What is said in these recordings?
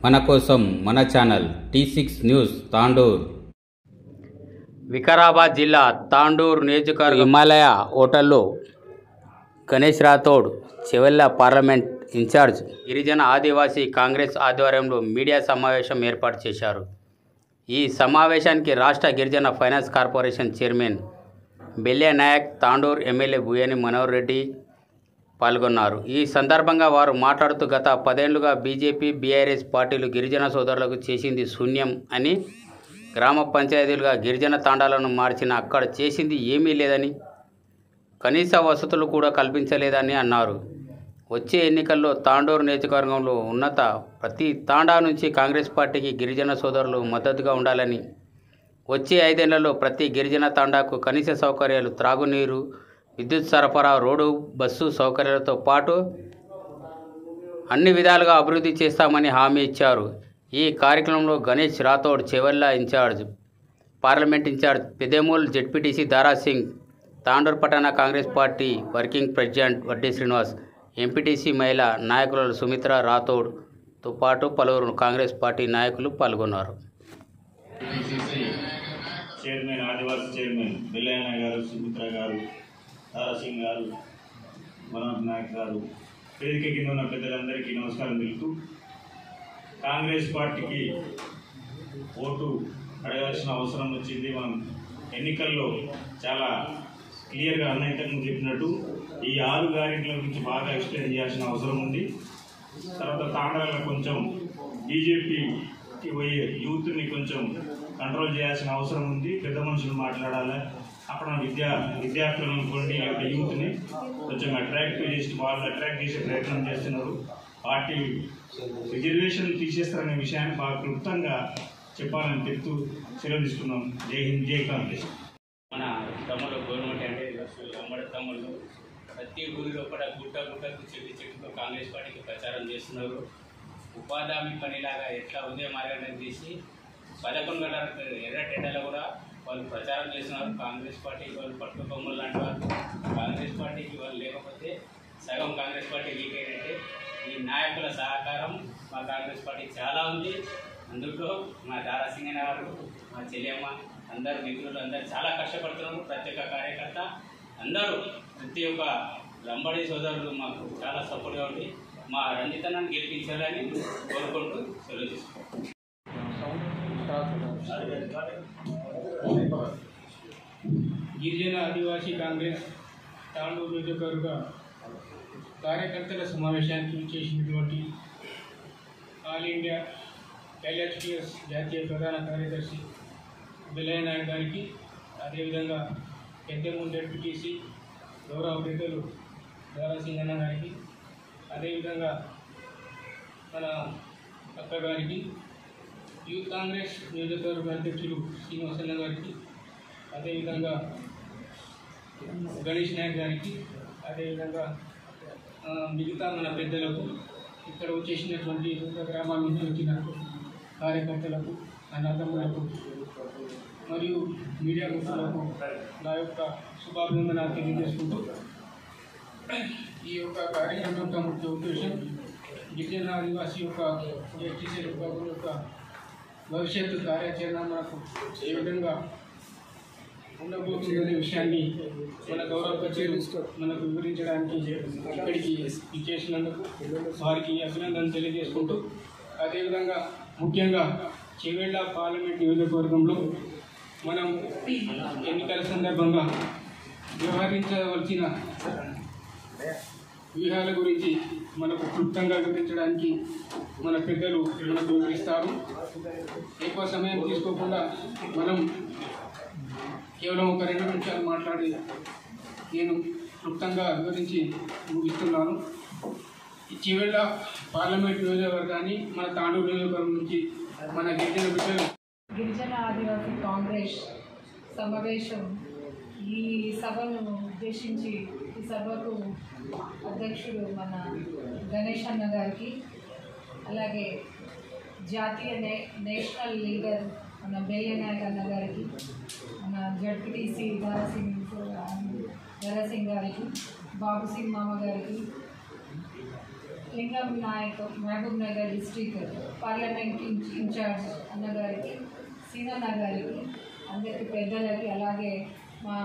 మన కోసం మన channel T6 news Tandur. Vikarabad జిల్లా తాండూర్ నియోజకవర్గ హిమాలయ హోటల్లో గణేష్ రాథోడ్ చెవెళ్ళ పార్లమెంట్ ఇన్ఛార్జ్ గిరిజన ఆదివాసీ కాంగ్రెస్ ఆధ్వర్యంలో మీడియా సమావేశం ఏర్పాటు చేశారు. ఈ సమావేశానికి రాష్ట్ర గిరిజన finance corporation chairman Belle Nayak, Tandur MLA Buyyani Manohar Reddy పాల్గొన్నారు. ఈ సందర్భంగా వారు మాట్లాడుతూ గత 10 ఏళ్లుగా బీజేపీ, బీఆర్ఎస్ పార్టీలు గిరిజన సోదరులకు చేసింది శూన్యం అని, గ్రామ పంచాయతీలుగా గిరిజన తాండాలను మార్చిన అక్కడ చేసింది ఏమీ లేదని, కనీస వసతులు కూడా కల్పించలేదని అన్నారు. వచ్చే ఎన్నికల్లో తాండూరు నియోజకవర్గంలో ఉన్నత ప్రతి తాండా నుంచి కాంగ్రెస్ పార్టీకి గిరిజన సోదరులు మద్దతుగా ఉండాలని, వచ్చే 5 ఏళ్లలో ప్రతి గిరిజన తాండాకు కనీస సౌకర్యాలు, త్రాగునీరు, విద్యుత్ సరఫరా, రోడ్డు, బస్సు సౌకర్యాలతో పాటు అన్ని విధాలుగా అభివృద్ధి చేస్తామని హామీ ఇచ్చారు. ఈ కార్యక్రమంలో Ganesh Rathod Chevella parliament incharge Pedemul, ZPTC Darasingh, Tandur పట్టణ కాంగ్రెస్ పార్టీ వర్కింగ్ ప్రెసిడెంట్ వడ్డీ శ్రీనివాస్, ఎంపీటీసీ మహిళా నాయకులు సుమిత్ర రాథోడ్తో పాటు పలువురు కాంగ్రెస్ పార్టీ నాయకులు పాల్గొన్నారు. చైర్మన్, ఆదివాసీ చైర్మన్ బెల్లయ్య గారు, సుమిత్ర గారు, దారాసింగ్ గారు, మనోహర్ నాయక్ గారు, వేదిక కింద ఉన్న పెద్దలందరికీ నమస్కారం తెలుపుతూ, కాంగ్రెస్ పార్టీకి ఓటు అడగాల్సిన అవసరం వచ్చింది. మనం ఎన్నికల్లో చాలా క్లియర్గా అన్నైతంగా చెప్పినట్టు ఈ 6 గ్యారెంటీల గురించి బాగా ఎక్స్ప్లెయిన్ చేయాల్సిన అవసరం ఉంది. తర్వాత తాండాలలో కొంచెం బీజేపీకి పోయే యూత్ని కొంచెం కంట్రోల్ చేయాల్సిన అవసరం ఉంది. పెద్ద మనుషులు మాట్లాడాలి. అక్కడ విద్యార్థులను అనుకోండి, లేకపోతే యూత్ని కొంచెం అట్రాక్ట్ చేసే ప్రయత్నం చేస్తున్నారు. పార్టీ రిజర్వేషన్లు తీసేస్తారనే విషయాన్ని బాగా క్లుప్తంగా చెప్పాలని చెప్తూ సెలవు తీసుకున్నాం. జై హింద్, జై కాంగ్రెస్. మన తమ్ముడు గవర్నమెంట్ అంటే ఉమ్మడి తమ్ముళ్ళు ప్రతి ఊరిలో కూడా గుట్టకు చెట్టుకు కాంగ్రెస్ పార్టీకి ప్రచారం చేస్తున్నారు. ఉపాధి హామీ పనిలాగా ఎట్లా ఉదయం మార్గం తీసి 11 గంటలకు ఎర్రటెండలో కూడా వాళ్ళు ప్రచారం చేస్తున్నారు. కాంగ్రెస్ పార్టీకి వాళ్ళు పట్టుకొమ్మలు లాంటి వాళ్ళు, కాంగ్రెస్ పార్టీకి వాళ్ళు లేకపోతే సగం కాంగ్రెస్ పార్టీ వీక్ అయినట్టే. ఈ నాయకుల సహకారం మా కాంగ్రెస్ పార్టీకి చాలా ఉంది. అందులో మా దారాసింగ్ గారు, మా చెల్లెమ్మ, అందరు మిత్రులు అందరూ చాలా కష్టపడుతున్నారు. ప్రతి ఒక్క కార్యకర్త అందరూ, ప్రతి ఒక్క లంబడి సోదరులు మాకు చాలా సపోర్ట్గా ఉండి మా రంజితనాన్ని గెలిపించాలని కోరుకుంటూ సెలవు తీసుకుంటాం. గిరిజన ఆదివాసీ కాంగ్రెస్ తాండూరు నియోజకవర్గ కార్యకర్తల సమావేశానికి చేసినటువంటి ఆల్ ఇండియా LHPS జాతీయ ప్రధాన కార్యదర్శి బెల్లయ్య నాయక్ గారికి, అదేవిధంగా పెద్దమూల్ జెడ్పీటీసీ గౌరవ పెద్దలు దారాసింగ్ అన్న గారికి, అదేవిధంగా మన అక్క గారికి, యూత్ కాంగ్రెస్ నియోజకవర్గ అధ్యక్షులు శ్రీనివాసన్న గారికి, అదేవిధంగా గణేష్ నాయక్ గారికి, అదేవిధంగా మిగతా మన పెద్దలకు, ఇక్కడ వచ్చేసినటువంటి గ్రామాల నుంచి వచ్చిన కార్యకర్తలకు, అన్నదమ్ములకు మరియు మీడియా మిత్రులకు నా యొక్క శుభాభినందనలు తెలియజేసుకుంటూ, ఈ యొక్క కార్యక్రమం యొక్క ముఖ్య ఉద్దేశం గిరిజన ఆదివాసీ యొక్క ఎస్టీసీ విభాగం యొక్క భవిష్యత్తు కార్యాచరణ మనకు ఏ విధంగా ఉండబోతుందనే విషయాన్ని మన గౌరవ కచేరీలో మనకు వివరించడానికి ఇక్కడికి ఇచ్చేసినందుకు వారికి అభినందనలు తెలియజేసుకుంటూ, అదేవిధంగా ముఖ్యంగా చెవెళ్ళ పార్లమెంట్ నియోజకవర్గంలో మనం ఎన్నికల సందర్భంగా వ్యవహరించవలసిన వ్యూహాల గురించి మనకు క్లుప్తంగా వివరించడానికి మన పెద్దలు మనకు వివరిస్తారు. ఎక్కువ సమయం తీసుకోకుండా మనం కేవలం ఒక 2 నిమిషాలు మాట్లాడి నేను క్లుప్తంగా వివరించి ముగిస్తున్నాను. ఈ చెవెళ్ళ పార్లమెంట్ నియోజకవర్గాన్ని మన తాండూరు నియోజకవర్గం నుంచి మన గిరిజన ఆదివాసీ కాంగ్రెస్ సమావేశం, ఈ సభను ఉద్దేశించి ఈ సభకు అధ్యక్షుడు మన గణేష్ అన్న గారికి, అలాగే జాతీయ నేషనల్ లీడర్ మన బెల్లె నాయక్ అన్న గారికి, మన జడ్పీటీసీ దారాసింగ్ గారికి, బాబు సింగ్ మామ గారికి, Lingam Nayak Mahabubnagar district parliament in-charge అన్నగారికి, సీనన్న గారికి, అందరికి పెద్దలకి, అలాగే మా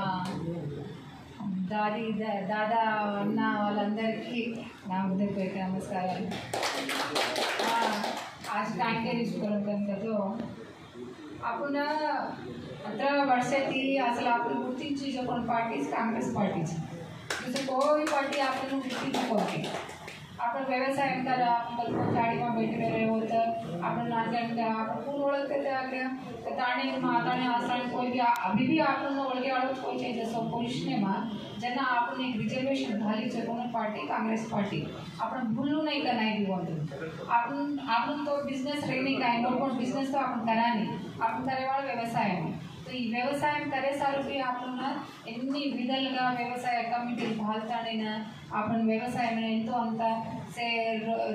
దాదా అన్న వాళ్ళందరికీ నా హృదయపూర్వక నమస్కారాలు। आज टाइम के तो आपण 18 वर्षाची असल आपण गुर्तिंची जो कोण पार्टी काँग्रेस पार्टीची दुसरी कोई पार्टी आपण गुर्तिंची आपण व्यवसाय करा, आपण गाडीमा बैठे होतं, आपण नांदणगा आपण कोण ओळखते त्या ताणे माताने असं कोई भी अभी भी आपण ओळखे आळत कोई नाही जसं पोलिसने मा ज्यांना आपण एक रिजर्वेशन झाली जे कोण पार्टी काँग्रेस पार्टी आपण भूलू नाही का नाही दिवंत आपण तो बिझनेस रेनी काय कोण बिझनेस तो आपण करा नाही, आपण करेवाळ व्यवसाय आहे। तो ఈ వ్యవసాయం కరేసారికి आपण ఎన్ని విధాలుగా వ్యవసాయ కమిటీలు పాల్తాడిన आपण వ్యవసాయం ఎంతో అంత से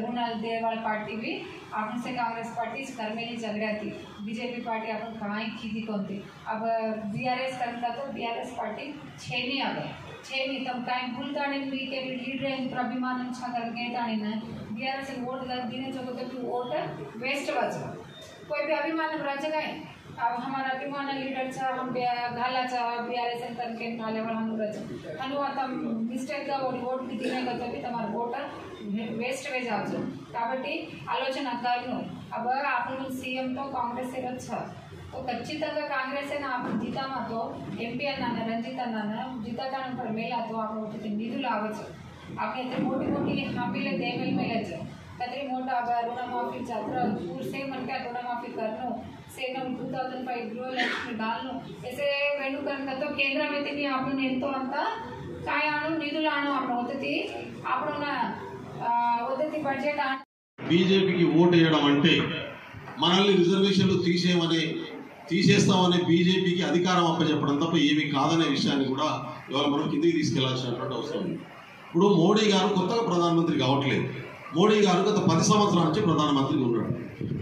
ऋणाल दे वाला पार्टी भी अपन से कांग्रेस पार्टी कर्मेली चल रही थी, बीजेपी पार्टी अपन कहाँ की कौनती अब बीआरएस करता तो बीआरएस पार्टी छेनी अब छेनी तब कहीं भूलता नहीं के लीडर अभिमान अच्छा करके ना बीआरएस वोट देने जो तो वोट वेस्ट बचा कोई भी अभिमान राज्य का अब हमारा अभिमान लीडर हम घाला बीआरएस करके घाले वाला हम हनु आता मिस्टेक का वोट भी दिने का तभी तुम्हारा वोट वेस्ट वे जाओ काबट्टी आलोचना करनो अब आपण सीएम तो कांग्रेस से अच्छा तो खचिతంగా कांग्रेस ना आपण जीता मा तो एमपी अन्ना रंजित अन्ना जीता पर मेला तो आपण होते निधुలు आवच आपण इतने मोठी हामीले देवेल मेलच कतरी मोठा अब ऋणमाफी छात्र दूर से मन का ऋणमाफी करनो से 2005 गृहलक्ष्मी डालनो ऐसे वेणुकरण तो केंद्र में तिनी आपण ఎంతో అంత काय आणू निधुలు आणू आपण होते आपण होते बడ్జెట్ బీజేపీకి ఓటు వేయడం అంటే మనల్ని రిజర్వేషన్లు తీసేస్తామనే బీజేపీకి అధికారం అప్పచెప్పడం తప్ప ఏమీ కాదనే విషయాన్ని కూడా ఇవాళ మనం కిందికి తీసుకెళ్లాల్సినటువంటి అవసరం ఉంది। ఇప్పుడు మోడీ గారు కొత్తగా ప్రధానమంత్రి కావట్లేదు, మోడీ గారు గత 10 సంవత్సరాల నుంచి ప్రధానమంత్రిగా ఉన్నాడు।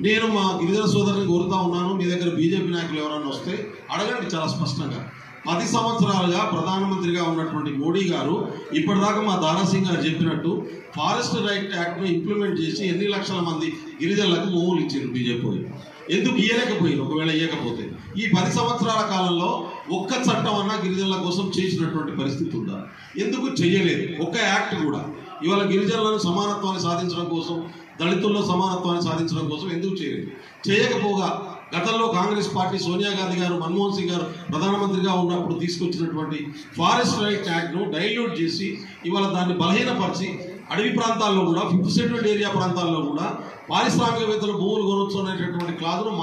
నేను మా గిరిజన సోదరుని కోరుతా ఉన్నాను, మీ దగ్గర బీజేపీ నాయకులు ఎవరైనా వస్తే అడగండి చాలా స్పష్టంగా। 10 సంవత్సరాలుగా ప్రధానమంత్రిగా ఉన్నటువంటి మోడీ గారు ఇప్పటిదాకా మా దారాసింగ్ గారు చెప్పినట్టు ఫారెస్ట్ రైట్ యాక్ట్ను ఇంప్లిమెంట్ చేసి ఎన్ని లక్షల మంది గిరిజనులకు భూములు ఇచ్చారు బీజేపీ? ఎందుకు ఇయ్యలేకపోయారు? ఒకవేళ ఇయ్యకపోతే ఈ 10 సంవత్సరాల కాలంలో ఒక్క చట్టం అన్నా గిరిజనుల కోసం చేసినటువంటి పరిస్థితి ఉందా? ఎందుకు చెయ్యలేదు? ఒక్క యాక్ట్ కూడా ఇవాళ గిరిజనులను సమానత్వాన్ని సాధించడం కోసం, దళితుల్లో సమానత్వాన్ని సాధించడం కోసం ఎందుకు చేయలేదు? చేయకపోగా గతంలో కాంగ్రెస్ పార్టీ సోనియా గాంధీ గారు, మన్మోహన్ సింగ్ గారు ప్రధానమంత్రిగా ఉన్నప్పుడు తీసుకొచ్చినటువంటి ఫారెస్ట్ రైట్ యాక్ట్ను డైల్యూట్ చేసి ఇవాళ దాన్ని బలహీనపరిచి అడవి ప్రాంతాల్లో కూడా 5th షెడ్యూల్డ్ ఏరియా ప్రాంతాల్లో కూడా పారిశ్రామికవేత్తలు భూములు కొనవచ్చు అనేటటువంటి క్లాజును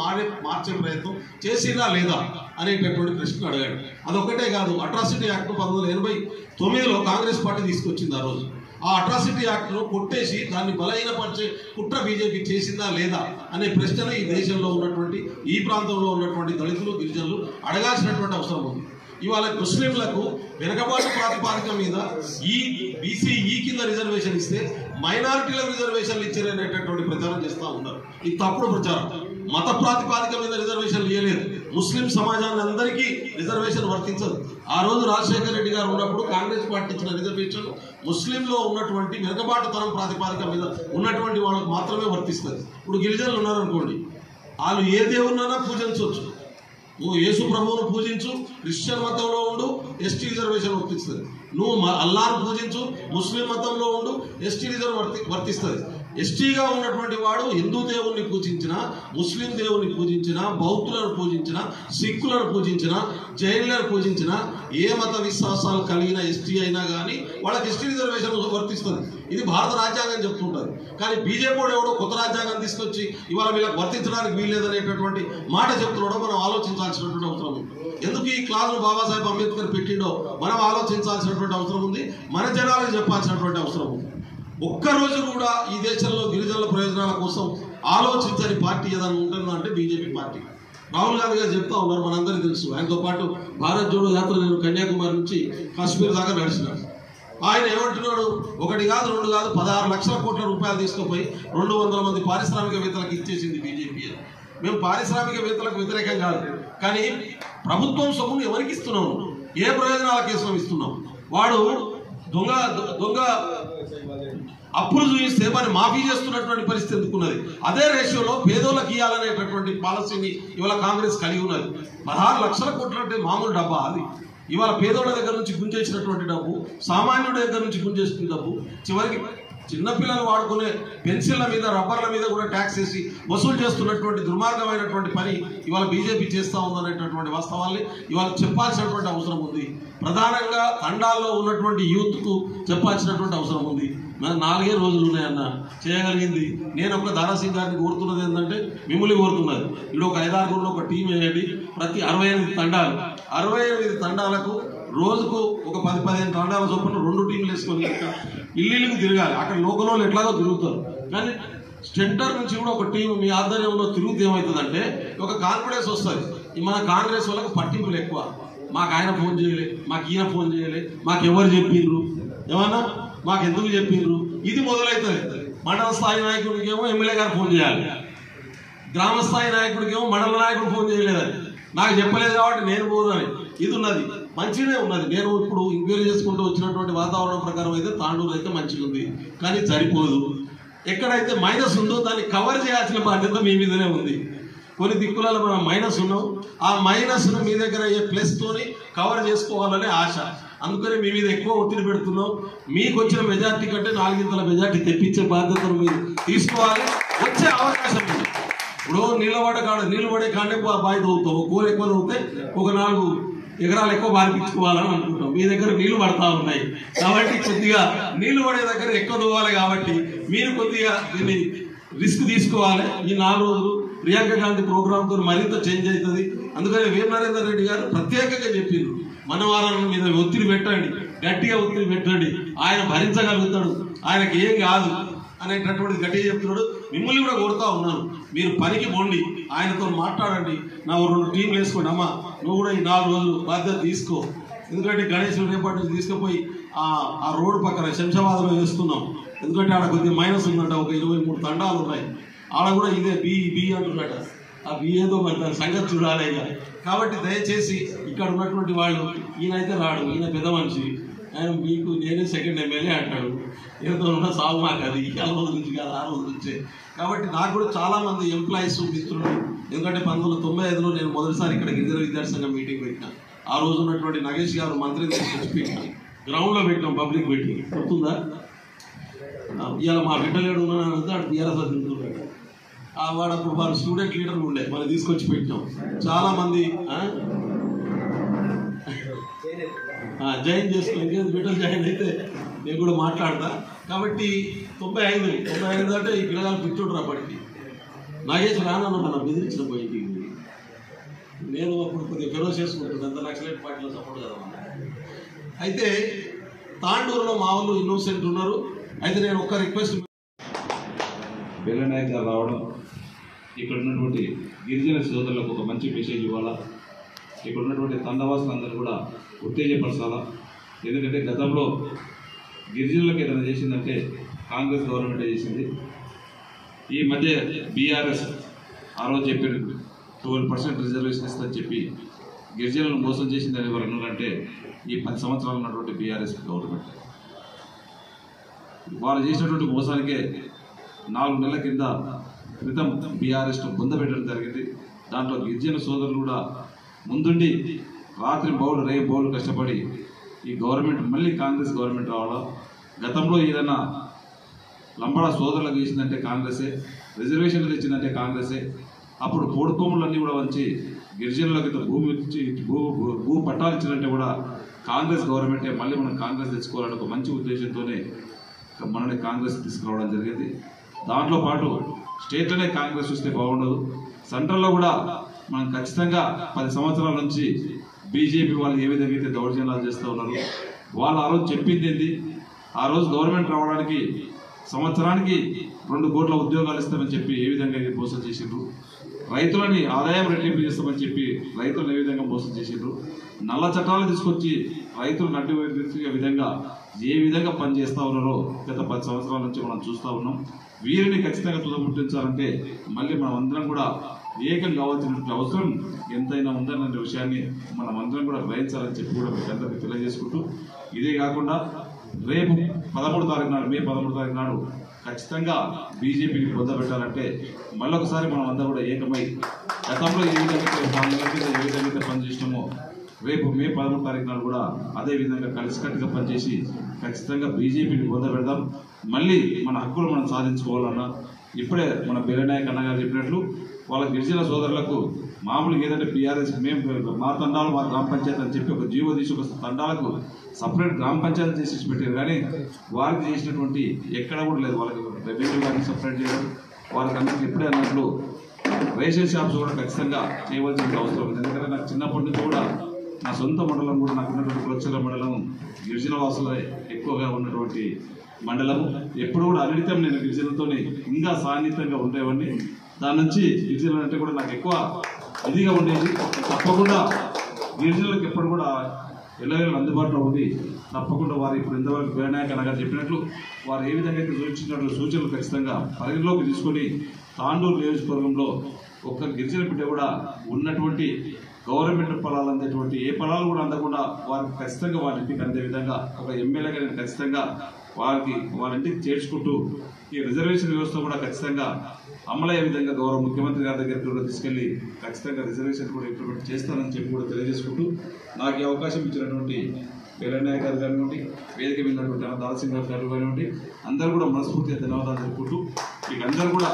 మార్చే ప్రయత్నం చేసినా లేదా అనేటటువంటి ప్రశ్న అడగాడు। అదొక్కటే కాదు, అట్రాసిటీ యాక్ట్ 1989లో కాంగ్రెస్ పార్టీ తీసుకొచ్చింది ఆ రోజు। ఆ అట్రాసిటీ యాక్ట్ను కొట్టేసి దాన్ని బలహీనపరిచే కుట్ర బీజేపీ చేసిందా లేదా అనే ప్రశ్నను ఈ దేశంలో ఉన్నటువంటి ఈ ప్రాంతంలో ఉన్నటువంటి దళితులు గిరిజనులు అడగాల్సినటువంటి అవసరం ఉంది। ఇవాళ ముస్లింలకు వెనుకబాటు ప్రాతిపాదిక మీద బీసీ కింద రిజర్వేషన్ ఇస్తే మైనారిటీలకు రిజర్వేషన్లు ఇచ్చారనేటటువంటి ప్రచారం చేస్తూ ఉన్నారు। ఇది తప్పుడు ప్రచారం। మత ప్రాతిపాదిక మీద రిజర్వేషన్లు ఇవ్వలేదు, ముస్లిం సమాజాన్ని అందరికీ రిజర్వేషన్ వర్తించదు। ఆ రోజు రాజశేఖర రెడ్డి గారు ఉన్నప్పుడు కాంగ్రెస్ పార్టీ ఇచ్చిన రిజర్వేషన్ ముస్లింలో ఉన్నటువంటి వెనుకబాటుతనం ప్రాతిపాదిక మీద ఉన్నటువంటి వాళ్ళకు మాత్రమే వర్తిస్తుంది। ఇప్పుడు గిరిజనులు ఉన్నారనుకోండి, వాళ్ళు ఏ దేవుడినైనా పూజించవచ్చు, నువ్వు యేసు ప్రభువును పూజించు, క్రిస్టియన్ మతంలో ఉండు, ఎస్టీ రిజర్వేషన్ వర్తిస్తుంది। నువ్వు అల్లాను పూజించు, ముస్లిం మతంలో ఉండు, ఎస్టీ రిజర్వ్ వర్తిస్తుంది। ఎస్టీగా ఉన్నటువంటి వాడు హిందూ దేవుణ్ణి పూజించినా, ముస్లిం దేవుణ్ణి పూజించినా, బౌద్ధులను పూజించినా, సిక్కులను పూజించినా, జైనులను పూజించినా, ఏ మత విశ్వాసాలు కలిగిన ఎస్టీ అయినా కానీ వాళ్ళకి ఎస్టీ రిజర్వేషన్ వర్తిస్తుంది। ఇది భారత రాజ్యాంగం చెప్తుంటుంది। కానీ బీజేపీ ఎవడో కొత్త రాజ్యాంగం తీసుకొచ్చి ఇవాళ వీళ్ళకి వర్తించడానికి వీల్లేదనేటటువంటి మాట చెప్తున్నాడో మనం ఆలోచించాల్సినటువంటి అవసరం ఉంది। ఎందుకు ఈ క్లాసును బాబాసాహెబ్ అంబేద్కర్ పెట్టిండో మనం ఆలోచించాల్సినటువంటి అవసరం ఉంది, మన జనాలకు చెప్పాల్సినటువంటి అవసరం ఉంది। ఒక్కరోజు కూడా ఈ దేశంలో గిరిజనుల ప్రయోజనాల కోసం ఆలోచించని పార్టీ ఏదైనా ఉంటుందా అంటే బీజేపీ పార్టీ। రాహుల్ గాంధీ గారు చెప్తా ఉన్నారు, మనందరికీ తెలుసు। ఆయనతో పాటు భారత్ జోడో యాత్ర నేను కన్యాకుమారి నుంచి కాశ్మీర్ దాకా నడిచినాను। ఆయన ఏమంటున్నాడు, 1 కాదు 2 కాదు 16 లక్షల కోట్ల రూపాయలు తీసుకుపోయి 200 మంది పారిశ్రామికవేత్తలకు ఇచ్చేసింది బీజేపీ। మేము పారిశ్రామికవేత్తలకు వ్యతిరేకం కాదు, కానీ ప్రభుత్వం సొమ్మును ఎవరికి ఇస్తున్నాము, ఏ ప్రయోజనాల కోసం ఇస్తున్నాం? వాడు దొంగ అప్పులు చూపిస్తే మరి మాఫీ చేస్తున్నటువంటి పరిస్థితి ఎందుకున్నది? అదే రేషియోలో పేదోళ్ళకి ఇవ్వాలనేటటువంటి పాలసీని ఇవాళ కాంగ్రెస్ కలిగి ఉన్నది. 16 లక్షల కోట్లు అంటే మామూలు డబ్బా అది? ఇవాళ పేదోళ్ళ దగ్గర నుంచి గుంజేసినటువంటి డబ్బు, సామాన్యుడి దగ్గర నుంచి గుంజేసిన డబ్బు, చివరికి చిన్నపిల్లలు వాడుకునే పెన్సిళ్ల మీద, రబ్బర్ల మీద కూడా ట్యాక్స్ వేసి వసూలు చేస్తున్నటువంటి దుర్మార్గమైనటువంటి పని ఇవాళ బీజేపీ చేస్తూ ఉందనేటటువంటి వాస్తవాల్ని ఇవాళ చెప్పాల్సినటువంటి అవసరం ఉంది. ప్రధానంగా తండాల్లో ఉన్నటువంటి యూత్కు చెప్పాల్సినటువంటి అవసరం ఉంది. 4 రోజులు ఉన్నాయన్న చేయగలిగింది. నేను ఒక దారాసింగ్ గారిని కోరుతున్నది ఏంటంటే, మిమ్మల్ని కోరుతున్నది, ఇప్పుడు ఒక 5-6 ఒక టీం వేయండి. ప్రతి 68 తండాలు, 68 తండాలకు రోజుకు ఒక 10-15 తండాల చొప్పున 2 టీంలు వేసుకొని ఇల్లులకు తిరగాలి. అక్కడ లోకల్ వాళ్ళు ఎట్లాగో తిరుగుతారు, కానీ సెంటర్ నుంచి కూడా ఒక టీం మీ ఆధ్వర్యంలో తిరుగుతూ ఏమవుతుందంటే ఒక కాన్ఫిడెన్స్ వస్తుంది. మన కాంగ్రెస్ వాళ్ళకు పట్టింపులు ఎక్కువ. మాకు ఆయన ఫోన్ చేయలే, మాకు ఈయన ఫోన్ చేయలే, మాకు ఎవరు చెప్పిండ్రు, ఏమన్నా మాకు ఎందుకు చెప్పిండ్రు, ఇది మొదలవుతుంది. మండల స్థాయి నాయకుడికి ఏమో ఎమ్మెల్యే గారు ఫోన్ చేయాలి, గ్రామ స్థాయి నాయకుడికి ఏమో మండల నాయకుడు ఫోన్ చేయలేదని, నాకు చెప్పలేదు కాబట్టి నేను పోదని. ఇది ఉన్నది, మంచిగానే ఉన్నది. నేను ఇప్పుడు ఎంక్వైరీ చేసుకుంటూ వచ్చినటువంటి వాతావరణం ప్రకారం అయితే తాండూరు అయితే మంచిగా ఉంది, కానీ సరిపోదు. ఎక్కడైతే మైనస్ ఉందో దాన్ని కవర్ చేయాల్సిన బాధ్యత మీ మీదనే ఉంది. కొన్ని దిక్కులలో మనం మైనస్ ఉన్నాం, ఆ మైనస్ను మీ దగ్గర అయ్యే ప్లస్తోని కవర్ చేసుకోవాలనే ఆశ. అందుకని మీ మీద ఎక్కువ ఒత్తిడి పెడుతున్నాం. మీకు వచ్చిన మెజార్టీ కంటే 4 మెజార్టీ తెప్పించే బాధ్యతను మీరు తీసుకోవాలి. వచ్చే అవకాశం ఉంది. ఇప్పుడు నిలబడే కాండే బావి తవ్వుతాం, కూర ఎక్కువ తవ్వుతే ఒక 4 ఎకరాలు ఎక్కువ బారిపించుకోవాలని అనుకుంటాం. మీ దగ్గర నీళ్లు పడతా ఉన్నాయి కాబట్టి కొద్దిగా నీళ్లు పడే దగ్గర ఎక్కువ తవ్వాలి. కాబట్టి మీరు కొద్దిగా దీన్ని రిస్క్ తీసుకోవాలి. ఈ 4 రోజులు ప్రియాంక గాంధీ ప్రోగ్రాంతో మరింత చేంజ్ అవుతుంది. అందుకని వీర నరేందర్ రెడ్డి గారు ప్రత్యేకంగా చెప్పిండ్రు, మనవాళ్ళ మీద ఒత్తిడి పెట్టండి, గట్టిగా ఒత్తిడి పెట్టండి, ఆయన భరించగలుగుతాడు, ఆయనకి ఏం కాదు అనేటటువంటి గట్టిగా చెప్తున్నాడు. మిమ్మల్ని కూడా కోరుతా ఉన్నాను, మీరు పనికి పోండి, ఆయనతో మాట్లాడండి, నా 2 టీంలు వేసుకోండి. అమ్మ నువ్వు కూడా ఈ 4 రోజులు బాధ్యత తీసుకో. ఎందుకంటే గణేష్ రేపటి నుంచి తీసుకుపోయి ఆ రోడ్డు పక్కన శంషాబాద్లో వేస్తున్నాం. ఎందుకంటే ఆడ కొద్దిగా మైనస్ ఉందంట, ఒక 23 తండాలు ఉన్నాయి. ఆడ కూడా ఇదే బి అంటున్నట. ఆ బి ఏదో మరి దాని సంగతి చూడాలి. కాబట్టి దయచేసి ఇక్కడ ఉన్నటువంటి వాళ్ళు, ఈయనైతే రాడు, ఈయన పెద్ద మనిషి, ఆయన మీకు నేనే సెకండ్ ఎమ్మెల్యే అంటాడు. ఏదో ఉన్న సాగు మాకు అది 4 రోజుల నుంచి కాదు, 6 రోజుల నుంచే. కాబట్టి నాకు కూడా చాలామంది ఎంప్లాయీస్ మిత్రులు, ఎందుకంటే 1995లో నేను మొదటిసారి ఇక్కడ గిరిజన విద్యార్థి సంఘం మీటింగ్ పెట్టినా. ఆ రోజు ఉన్నటువంటి నగేష్ గారు మంత్రి తీసుకొచ్చి పెట్టినా, గ్రౌండ్లో పెట్టినాం, పబ్లిక్ పెట్టి, గుర్తుందా? ఇవాళ మా బిడ్డలేడు ఉన్నానంటే అటు టీఆర్ఎస్ తింటున్నాడు. వాడు అప్పుడు వాడు స్టూడెంట్ లీడర్ ఉండే, మనం తీసుకొచ్చి పెట్టినాం. చాలామంది జాయిన్ చేసుకుని బిడ్డలు జాయిన్ అయితే నేను కూడా మాట్లాడతా. కాబట్టి 95 అంటే ఈ పిల్లగాలు పిచ్చోడు రాబట్టి నాగేష్ రానన్న మనం బెదిరించిన పోయింది. నేను అప్పుడు కొద్దిగా ఫెరోస్ చేసుకుంటున్నాను, అంత నక్సలైట్ పార్టీలో సపోర్ట్ కదా. అయితే తాండూరులో మా వాళ్ళు ఇన్నోసెంట్ ఉన్నారు. అయితే నేను ఒక్క రిక్వెస్ట్, బెల్లనాయక్ గారు రావడం ఇక్కడ ఉన్నటువంటి గిరిజన సోదరులకు ఒక మంచి మెసేజ్ ఇవ్వాలా, ఇక్కడ ఉన్నటువంటి తండవాసులందరూ కూడా ఉత్తేజపరచాలా. ఎందుకంటే గతంలో గిరిజనులకు ఏదైనా చేసిందంటే కాంగ్రెస్ గవర్నమెంటే చేసింది. ఈ మధ్య బీఆర్ఎస్ ఆ రోజు చెప్పారు 12% రిజర్వేషన్ ఇస్తుందని చెప్పి గిరిజనులను మోసం చేసిందని ఎవరు అన్నారంటే ఈ 10 సంవత్సరాలు ఉన్నటువంటి బీఆర్ఎస్ గవర్నమెంట్. వాళ్ళు చేసినటువంటి మోసానికే 4 నెలల క్రితం బీఆర్ఎస్ను పొందబెట్టడం జరిగింది. దాంట్లో గిరిజన సోదరులు కూడా ముందుండి రాత్రి బౌలు కష్టపడి ఈ గవర్నమెంట్ మళ్ళీ కాంగ్రెస్ గవర్నమెంట్ రావాలా. గతంలో ఏదైనా లంబడా సోదరులకు చేసిందంటే కాంగ్రెసే, రిజర్వేషన్లు తెచ్చిందంటే కాంగ్రెసే. అప్పుడు పోడు భూములన్నీ కూడా వంచి గిరిజనులకు భూ పట్టాలు ఇచ్చినట్టే కూడా కాంగ్రెస్ గవర్నమెంటే. మళ్ళీ మనం కాంగ్రెస్ తెచ్చుకోవాలని ఒక మంచి ఉద్దేశంతోనే మనల్ని కాంగ్రెస్ తీసుకురావడం జరిగింది. దాంట్లో పాటు స్టేట్లోనే కాంగ్రెస్ వస్తే బాగుండదు, సెంట్రల్లో కూడా మనం ఖచ్చితంగా 10 సంవత్సరాల నుంచి బీజేపీ వాళ్ళు ఏ విధంగా అయితే దౌర్జన్యాలు చేస్తూ ఉన్నారు, వాళ్ళు ఆ రోజు చెప్పింది ఏంటి, ఆ రోజు గవర్నమెంట్ రావడానికి సంవత్సరానికి 2 కోట్ల ఉద్యోగాలు ఇస్తామని చెప్పి ఏ విధంగా మోసం చేసిండ్రు, రైతులని ఆదాయం రెట్టింపు చేస్తామని చెప్పి రైతులను ఏ విధంగా మోసం చేసిండ్రు, నల్ల చట్టాలు తీసుకొచ్చి రైతులు నడ్డి విధంగా ఏ విధంగా పనిచేస్తూ ఉన్నారో గత 10 సంవత్సరాల నుంచి మనం చూస్తూ ఉన్నాం. వీరిని ఖచ్చితంగా తుదముట్టించాలంటే మళ్ళీ మనం అందరం కూడా ఏకం కావాల్సినటువంటి అవసరం ఎంతైనా ఉందన్న విషయాన్ని మనం అందరం కూడా గ్రహించాలని చెప్పి కూడా మీకు అందరికీ తెలియజేసుకుంటూ, ఇదే కాకుండా రేపు 13 తారీఖు నాడు మే 13 తారీఖు నాడు ఖచ్చితంగా బీజేపీని పొందబెట్టాలంటే మళ్ళొకసారి మనం అంతా కూడా ఏకమై గతంలో ఏ విధంగా పనిచేసినామో రేపు మే 13 తారీఖు నాడు కూడా అదే విధంగా కలిసికట్టుగా పనిచేసి ఖచ్చితంగా బీజేపీని పొందబెడదాం. మళ్ళీ మన హక్కులు మనం సాధించుకోవాలన్నా ఇప్పుడే మన బెల్లనాయక్ అన్న గారు చెప్పినట్లు వాళ్ళ గిరిజన సోదరులకు మామూలుగా ఏదంటే బీఆర్ఎస్ మేము మా తండాలు మా గ్రామ పంచాయతీ అని చెప్పి ఒక జీవో తీసి ఒక తండాలకు సపరేట్ గ్రామ పంచాయతీ చేసి పెట్టారు. కానీ వారికి చేసినటువంటి ఎక్కడ కూడా లేదు. వాళ్ళకి రెవెన్యూ గారికి సపరేట్ చేయడం, వాళ్ళకి అందరికీ ఇప్పుడే అన్నట్లు రేషన్ షాప్స్ కూడా ఖచ్చితంగా చేయవలసిన అవసరం ఉంది. ఎందుకంటే నాకు చిన్నప్పటి నుంచి కూడా నా సొంత మండలం కూడా నాకు ఉన్నటువంటి కులచల మండలం గిరిజన వాసులే ఎక్కువగా ఉన్నటువంటి మండలము. ఎప్పుడు కూడా అనిడితం నేను గిరిజనులతో ఇంకా సాన్నిహితంగా ఉండేవాడిని. దాని నుంచి గిరిజనులు అంటే కూడా నాకు ఎక్కువ ఇదిగా ఉండేది. తప్పకుండా గిరిజనులకు ఎప్పుడు కూడా ఎల్లవేళ అందుబాటులో ఉంది. తప్పకుండా వారు ఇప్పుడు ఇంతవరకు బెల్లనాయక్ అన్న గారు చెప్పినట్లు వారు ఏ విధంగా అయితే సూచించినట్లు సూచనలు ఖచ్చితంగా పరిగణలోకి తీసుకొని తాండూరు నియోజకవర్గంలో ఒక్క గిరిజన బిడ్డ కూడా ఉన్నటువంటి గవర్నమెంట్ పొలాలు అందేటువంటి ఏ పొలాలు కూడా అందకుండా వారికి ఖచ్చితంగా వారి ఇంటికి అందే విధంగా ఒక ఎమ్మెల్యేగా నేను ఖచ్చితంగా వారికి వాళ్ళ ఇంటికి చేర్చుకుంటూ ఈ రిజర్వేషన్ వ్యవస్థ కూడా ఖచ్చితంగా అమలయ్యే విధంగా గౌరవ ముఖ్యమంత్రి గారి దగ్గరికి కూడా తీసుకెళ్లి ఖచ్చితంగా రిజర్వేషన్ కూడా ఇంప్లిమెంట్ చేస్తానని చెప్పి కూడా తెలియజేసుకుంటూ నాకు ఈ అవకాశం ఇచ్చినటువంటి బెల్లనాయక్ గారు కానివ్వండి, వేదిక వెళ్ళినటువంటి దాల్సింగ్ గారు కానివ్వండి, అందరూ కూడా మనస్ఫూర్తిగా ధన్యవాదాలు తెలుపుకుంటూ మీకు అందరూ కూడా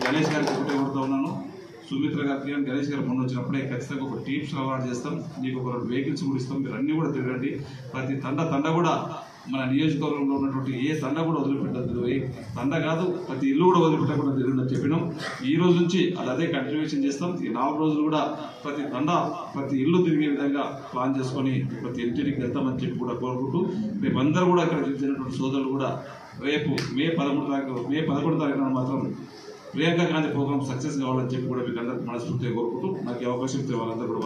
గణేష్ గారికి ఒకటే కొడుతూ ఉన్నాను. సుమిత్ర గారికి గణేష్ గారు మొన్న వచ్చినప్పుడే ఖచ్చితంగా ఒక టీమ్స్ అలవాటు చేస్తాం, మీకు ఒక 2 వెహికల్స్ కూడా ఇస్తాం. మీరు అన్నీ కూడా తిరగండి. ప్రతి తండ కూడా మన నియోజకవర్గంలో ఉన్నటువంటి ఏ తండ కూడా వదిలిపెట్టద్దు. ఏ తండ కాదు ప్రతి ఇల్లు కూడా వదిలిపెట్టకుండా తిరగని చెప్పినాం. ఈ రోజు నుంచి అదే కంటిన్యూషన్ చేస్తాం. ఈ 4 రోజులు కూడా ప్రతి తండ ప్రతి ఇల్లు తిరిగే విధంగా ప్లాన్ చేసుకొని ప్రతి ఇంటికి వెళ్తామని చెప్పి కూడా కోరుకుంటూ రేపు అందరూ కూడా ఇక్కడ చేసినటువంటి సోదరులు కూడా రేపు మే 11 తారీఖున మాత్రం ప్రియాంక గాంధీ ప్రోగ్రామ్ సక్సెస్ కావాలని చెప్పి కూడా మీకు అందరికీ మనస్ఫూర్తిగా కోరుకుంటూ నాకు అవకాశం ఇస్తే వాళ్ళందరూ కూడా